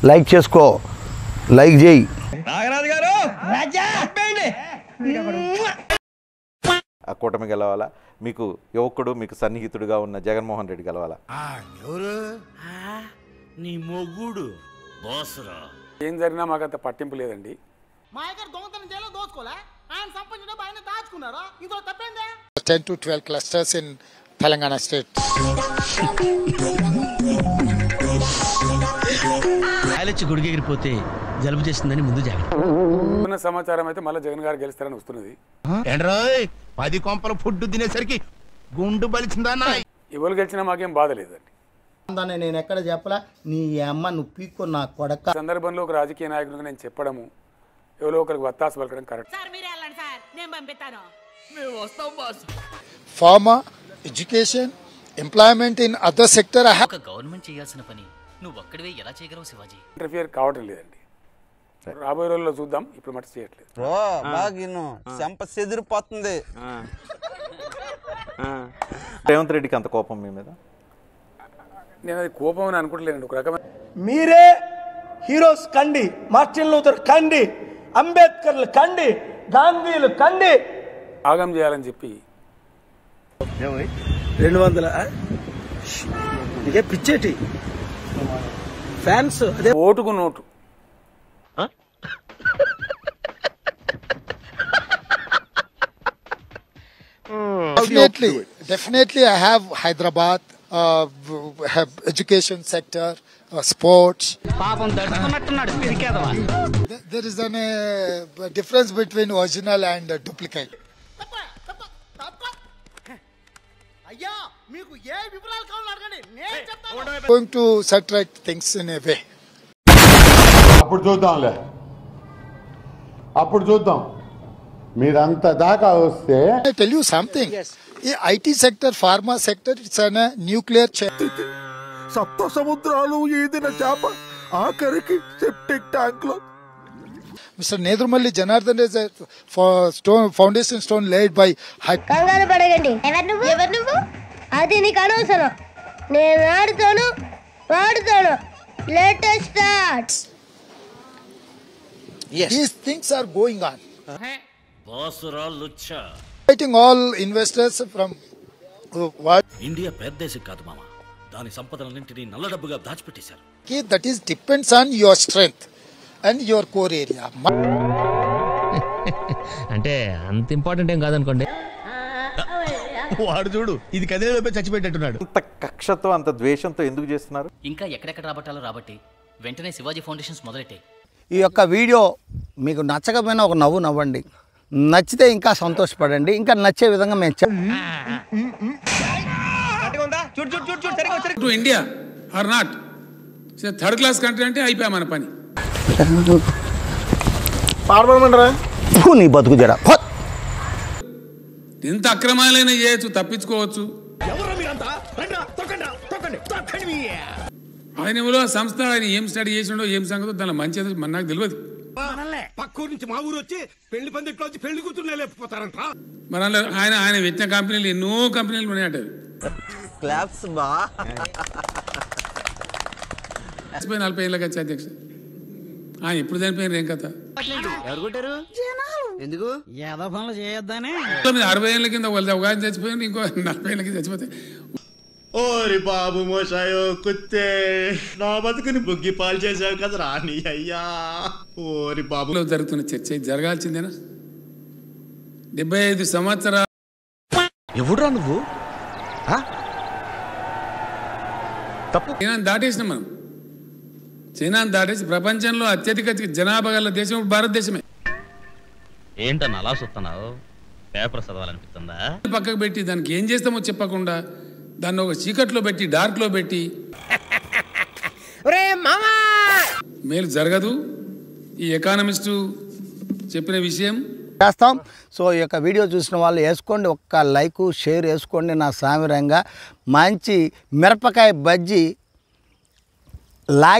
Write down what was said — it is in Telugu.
లైక్ చేసుకో, లైక్ చేయి. ఆ కూటమి గెలవాలా? మీకు యువకుడు, మీకు సన్నిహితుడుగా ఉన్న జగన్మోహన్ రెడ్డి గెలవాలా? నీ మొగుడు బోసురా. ఏం జరిగినా మాకు అంత పట్టింపు లేదండి. 10 to 12 clusters in Telangana state. కాయలొచ్చి గుడికెగిరిపోతే జలుబు చేస్తుందని ముందు జాగ్రత్త. ఉన్న సమాచారం అయితే మళ్ళీ జగన్ గారు గెలుస్తారని వస్తున్నది. ఏంట్రోయ్ 10 కొంపల ఫుడ్ తినేసరికి గుండు బలిచిందన్న. ఎవరు గెలిచినా మాకేం బాధ లేదండి. నేను ఎక్కడ చెప్పలా, నీ అమ్మ నువ్వు పీక్కో నా కొడక. సందర్భంలో ఒక రాజకీయ నాయకుడిగా నేను చెప్పడము, ఎవరో ఒకరికి వత్తాసు పలకడం correct. Farmer, education, employment in other sector. ఒక గవర్నమెంట్ చేయాల్సిన పని నువ్వు ఒక్కడివే ఎలా చేయగలవు శివాజీ? ఇంటర్ఫియర్ కావడం లేదండి. రాబోయే రోజుల్లో చూద్దాం, ఇప్పుడు మట్టి చేయట్లేదు. చెదిరిపోతుంది. రేవంత్ రెడ్డికి అంత కోపం మీ మీద? నేను అది కోపం అని అనుకుంటలేనండి. ఒక రకమైన మీరే హీరోస్ కండి, మార్టిన్ లూథర్ కండి, అంబేద్కర్లు కండి, గాంధీలు కండి, ఆగం చేయాలని చెప్పి 200 ఇదే పిచ్చేటి ఫ్యాన్స్. అదే ఓటుకు note. Definitely I have Hyderabad, have education sector, sports. There is a difference between original and duplicate. Going to set right things in a way. అప్పుడు చూద్దాంలే, అప్పుడు చూద్దాం. మీరంతా దాకా వస్తే I tell you something. In IT sector, pharma sector, it's a nuclear chain. సప్త సముద్రాలు ఈదిన చేప ఆఖరికి సెప్టిక్ ట్యాంక్ లో. Mr. Nedrumalli Janardhan is a foundation stone laid by. కంగారు పడకండి. ఎవరు నువ్వు? అది నీకు అనవసరం. నేను ఆడుతాను, వాడుతాను. Latest starts. These things are going on. బోసురా లుచ్చా. Inviting all investors from what? India పెద్ద దేశం కాదు మామ, దాని సంపదలన్నింటినీ నల్ల డబ్బుగా దాచిపెట్టేశారు. That is depends on your strength and your core area. అంటే అంత ఇంపార్టెంట్ ఏం కాదనుకోండి. వాడు చూడు ఇది కదిలేలోపే చచ్చిపెట్టేట్టున్నాడు. అంత కక్షతో, అంత ద్వేషంతో ఎందుకు చేస్తున్నారు? ఇంకా ఎక్కడెక్కడ రాబట్టాలో రాబట్టి వెంటనే శివాజీ ఫౌండేషన్స్ మొదలెట్టాయి. ఈ యొక్క వీడియో మీకు నచ్చకపోయినా ఒక నవ్వు నవ్వండి, నచ్చితే ఇంకా సంతోషపడండి. ఇంకా నచ్చే విధంగా మేము India are not third class country అంటే అయిపోయా మన పని. నీ బతుకు జడ ఎంత అక్రమాలైనా చేయొచ్చు, తప్పించుకోవచ్చు. ఆయన ఎవరో సంస్థ, ఆయన ఏం స్టడీ చేసిండో ఏం సంగతో దాని మంచి నాకు తెలియదు. పక్కూరు నుంచి మా ఊరు వచ్చి పెళ్లి పందిట్లో వచ్చి పెళ్లి కూతురు లేకపోతారంట. మరి ఆయన ఆయన పెట్టిన కంపెనీలు ఎన్నో కంపెనీలు ఉన్నాయట. 40 ఏళ్ళకి వచ్చి అధ్యక్ష ఎప్పుడు చనిపోయినారు ఏం కథ? ఎందుకు 60 ఏళ్ళ కింద ఒక చచ్చిపోయింది, ఇంకో 40 ఏళ్ళ కింద చచ్చిపోతాయి. ఓరి బాబు మోసాయో కుత్తే, నా బతుకుని బుగ్గి పాలు చేసావు కదా రాని అయ్యా. ఓరి బాబు జరుగుతున్న చర్చ జరగాల్సిందేనా? 75 సంవత్సరాలు ఎవడురా నువ్వు? తప్పు చైనాను దాటేసినాం మనం. చైనాను దాటేసి ప్రపంచంలో అత్యధిక జనాభా గల దేశం భారతదేశమే. ఏంటన్నా అలా చూస్తున్నావు? పేపర్ చదవాలనిపిస్తుందా? పక్కకు పెట్టి దానికి ఏం చేస్తామో చెప్పకుండా దాన్ని ఒక చీకట్లో పెట్టి, డార్క్లో పెట్టి మేలు జరగదు. ఈ ఎకానమిస్టు చెప్పిన విషయం చేస్తాం. సో ఈ యొక్క వీడియో చూసిన వాళ్ళు వేసుకోండి, ఒక్క లైక్ షేర్ వేసుకోండి. నా సామిరంగా మంచి మిరపకాయ బజ్జీ లాగి